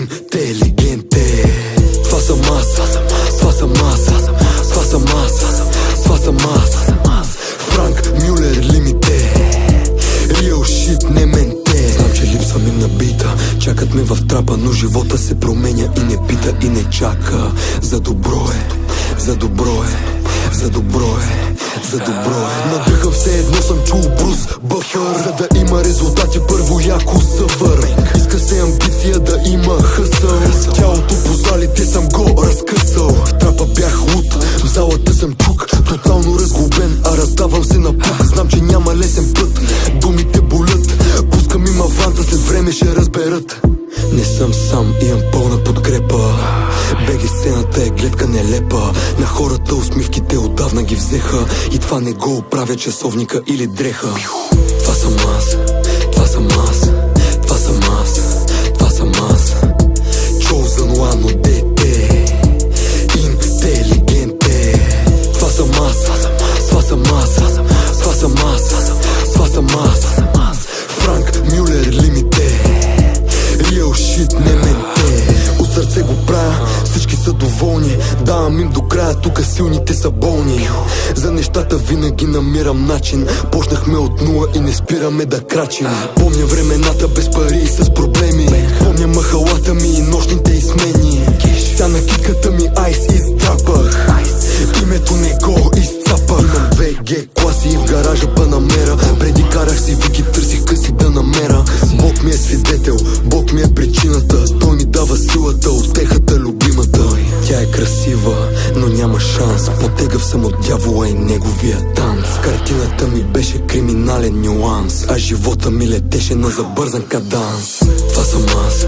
интелигенте. Това съм аз, това съм аз, това съм аз, това съм аз. Франк Мюлер лимите, real shit не менте. Знам, че липсвам им на бита, чакат ме в трапа, но живота се променя и не пита и не чака. За добро е, за добро е, за добро е, за добро е. Надъхам все едно съм чул Брус Бъфър. За да има резултати първо яко съвър. Иска се амбиция да има хъсъл. Тялото по залите съм го разкъсал. В трапа бях луд, в залата съм чук. Тотално разглобен, а раздавам се на пук. Знам, че няма лесен път, думите болят. Пускам им аванта, след време ще разберат. Не съм сам, имам пълна подкрепа. Беги сцената е гледка нелепа. На хората усмивките отдавна ги взеха. И това не го оправя часовника или дреха. Това съм аз, това съм аз, това съм аз, това съм аз. Chosen one от дете, интелигенте. Това съм аз, това съм аз, това съм аз, това съм аз. Франк Мюлер лимите, real shit не менте. От сърце го правя, всички са доволни. Давам им до края, тук силните са болни. За нещата винаги намирам начин. Почнахме от нула и не спираме да крачим. Помня времената без пари и с проблеми. Помня махалата ми и нощните измени. Ся на китката ми айс издрапах. Името не го изцапах. Имам 2G класи и в гаража Панамера. Преди карах си вики, търсих къси да намеря. Бог ми е свидетел, Бог ми е причината. Той ми дава силата, утехата любимата. Тя е красива, но няма шанс. Потегав съм от дявола и неговия танц. Картината ми беше криминален нюанс, а живота ми летеше на забързан каданс. Това съм аз,